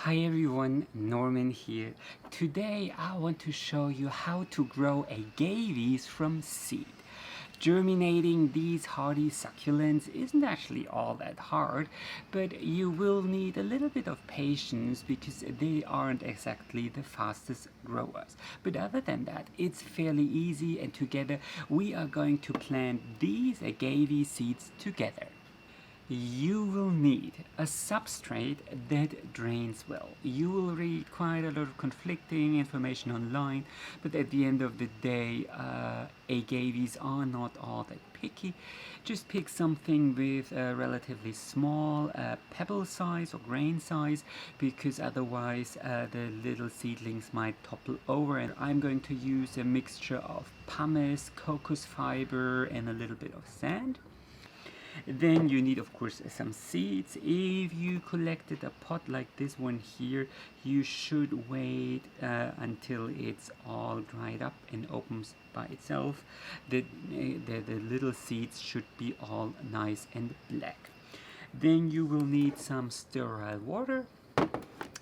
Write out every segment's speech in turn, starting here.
Hi everyone, Norman here. Today I want to show you how to grow agaves from seed. Germinating these hardy succulents isn't actually all that hard, but you will need a little bit of patience because they aren't exactly the fastest growers. But other than that, it's fairly easy, and together we are going to plant these agave seeds together. You will need a substrate that drains well. You will read quite a lot of conflicting information online, but at the end of the day, agaves are not all that picky. Just pick something with a relatively small pebble size or grain size, because otherwise the little seedlings might topple over. And I'm going to use a mixture of pumice, cocos fiber, and a little bit of sand. Then you need, of course, some seeds. If you collected a pot like this one here, you should wait until it's all dried up and opens by itself. The little seeds should be all nice and black. Then you will need some sterile water,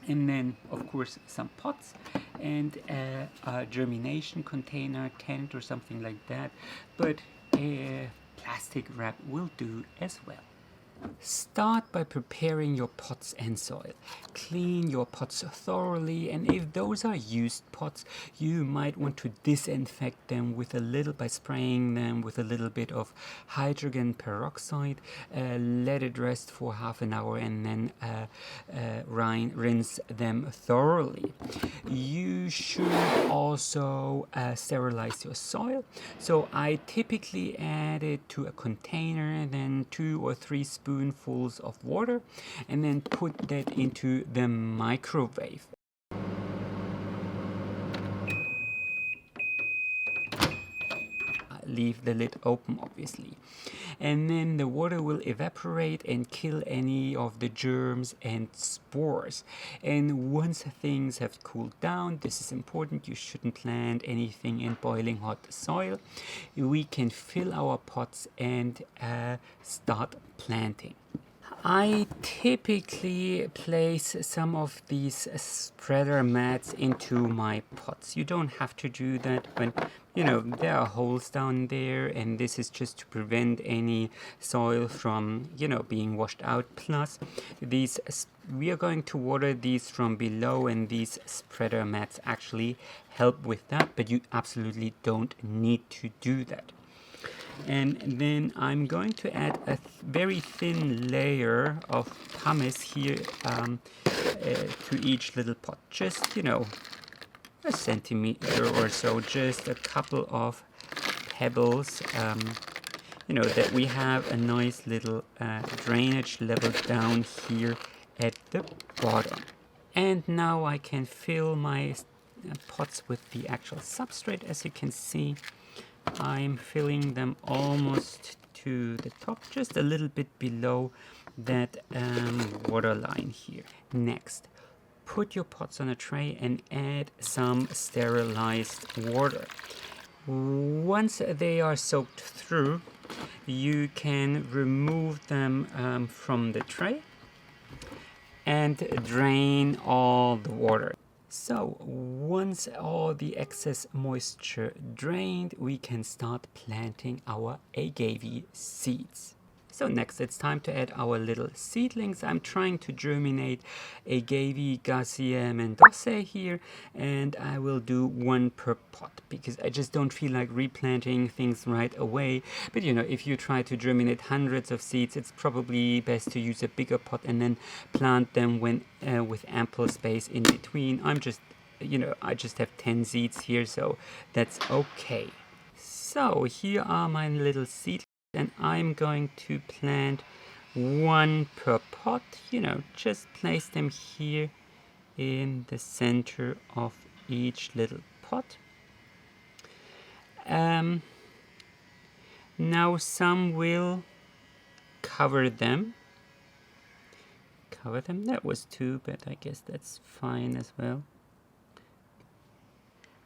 and then of course some pots and a germination container, tent or something like that, but a plastic wrap will do as well. Start by preparing your pots and soil. Clean your pots thoroughly, and if those are used pots, you might want to disinfect them by spraying them with a little bit of hydrogen peroxide. Let it rest for half an hour and then rinse them thoroughly. You should also sterilize your soil. So I typically add it to a container, then 2 or 3 spoonfuls of water, and then put that into the microwave. Leave the lid open, obviously, and then the water will evaporate and kill any of the germs and spores. And once things have cooled down, this is important, you shouldn't plant anything in boiling hot soil. We can fill our pots and start planting. I typically place some of these spreader mats into my pots. You don't have to do that, but there are holes down there, and this is just to prevent any soil from being washed out. Plus we are going to water these from below, and these spreader mats actually help with that, but you absolutely don't need to do that. And then I'm going to add a very thin layer of pumice here to each little pot. Just, a centimeter or so, just a couple of pebbles, that we have a nice little drainage level down here at the bottom. And now I can fill my pots with the actual substrate. As you can see, I'm filling them almost to the top, just a little bit below that water line here. Next, put your pots on a tray and add some sterilized water. Once they are soaked through, you can remove them from the tray and drain all the water. So once all the excess moisture drained, we can start planting our agave seeds. So next it's time to add our little seedlings. I'm trying to germinate Agave garciae-mendozae here, and I will do 1 per pot because I just don't feel like replanting things right away. But if you try to germinate hundreds of seeds, it's probably best to use a bigger pot and then plant them with ample space in between. I just have 10 seeds here, so that's okay. So here are my little seedlings, and I'm going to plant 1 per pot. Just place them here in the center of each little pot. Now some will cover them. That was 2, but I guess that's fine as well.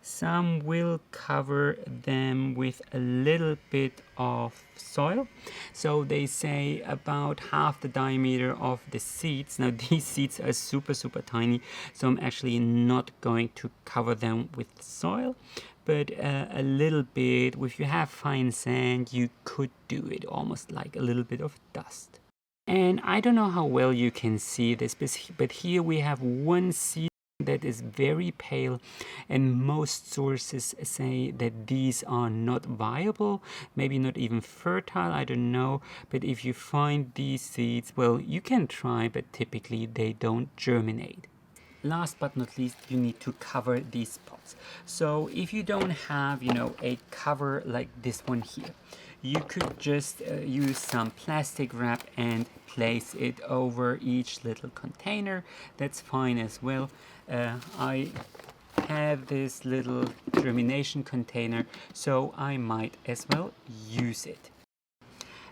Some will cover them with a little bit of soil. So they say about half the diameter of the seeds. Now these seeds are super tiny, so I'm actually not going to cover them with soil, but a little bit. If you have fine sand, you could do it almost like a little bit of dust. And I don't know how well you can see this, but here we have one seed that is very pale, and most sources say that these are not viable, maybe not even fertile, I don't know. But if you find these seeds, well, you can try, but typically they don't germinate. Last but not least, you need to cover these pots. So if you don't have, a cover like this one here, you could just use some plastic wrap and place it over each little container. That's fine as well. I have this little germination container, so I might as well use it.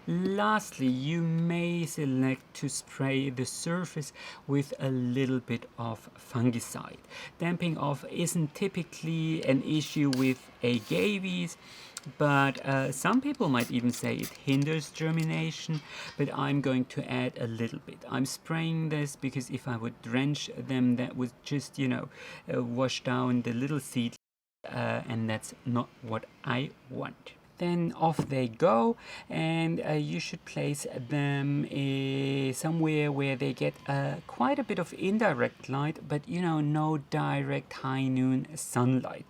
Lastly, you may select to spray the surface with a little bit of fungicide. Damping off isn't typically an issue with agaves, but some people might even say it hinders germination, but I'm going to add a little bit. I'm spraying this because if I would drench them, that would just, wash down the little seed, and that's not what I want. Then off they go, and you should place them somewhere where they get quite a bit of indirect light, but no direct high noon sunlight.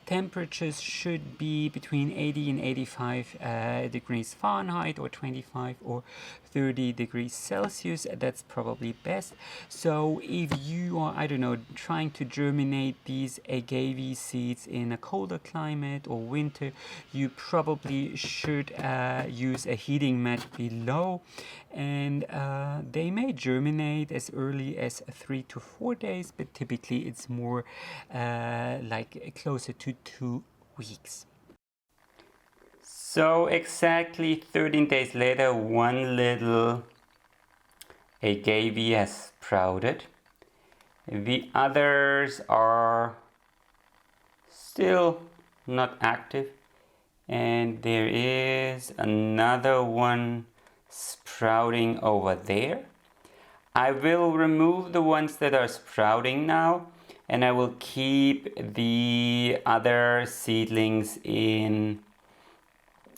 Temperatures should be between 80 and 85 degrees Fahrenheit, or 25 or 30 degrees Celsius. That's probably best. So if you are, trying to germinate these agave seeds in a colder climate or winter, you probably should use a heating mat below, and they may germinate as early as 3 to 4 days, but typically it's more like closer to 2 weeks. So exactly 13 days later, one little agave has sprouted. The others are still not active, and there is another one sprouting over there. I will remove the ones that are sprouting now, and I will keep the other seedlings in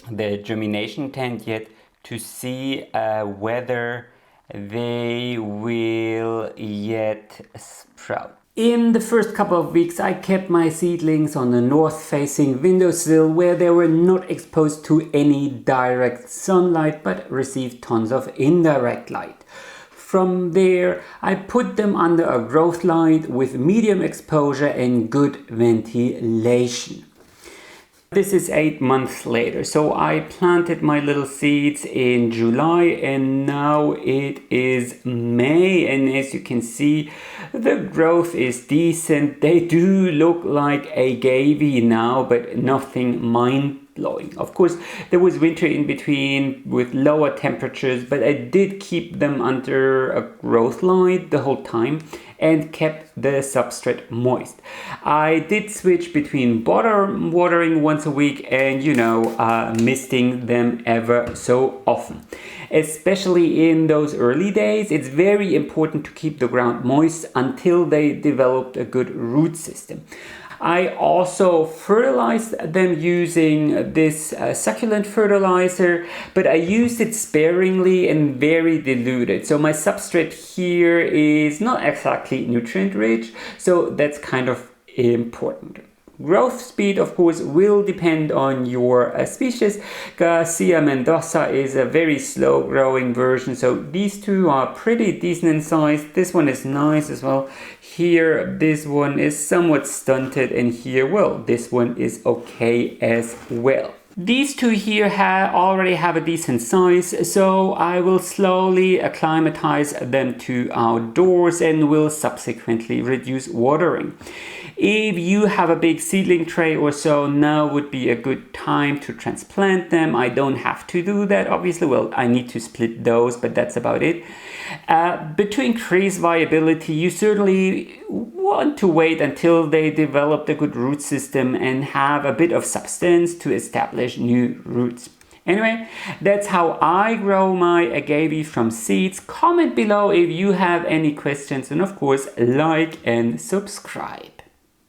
the germination tent yet to see whether they will yet sprout. In the first couple of weeks, I kept my seedlings on the north-facing windowsill where they were not exposed to any direct sunlight but received tons of indirect light. From there, I put them under a growth light with medium exposure and good ventilation. This is 8 months later, so I planted my little seeds in July, and now it is May, and as you can see, the growth is decent. They do look like agave now, but nothing mind-blowing. Of course, there was winter in between with lower temperatures, but I did keep them under a growth light the whole time and kept the substrate moist. I did switch between watering once a week and misting them ever so often. Especially in those early days, it's very important to keep the ground moist until they developed a good root system. I also fertilized them using this succulent fertilizer, but I used it sparingly and very diluted. So my substrate here is not exactly nutrient rich, so that's kind of important. Growth speed, of course, will depend on your species. Garciae-mendozae is a very slow growing version, so these two are pretty decent in size. This one is nice as well. Here, this one is somewhat stunted, and here, well, this one is okay as well. These two here already have a decent size, so I will slowly acclimatize them to outdoors and will subsequently reduce watering. If you have a big seedling tray or so, now would be a good time to transplant them. I don't have to do that, obviously. Well, I need to split those, but that's about it. But to increase viability, you certainly want to wait until they develop a good root system and have a bit of substance to establish new roots. Anyway, that's how I grow my agave from seeds. Comment below if you have any questions, and of course, like and subscribe.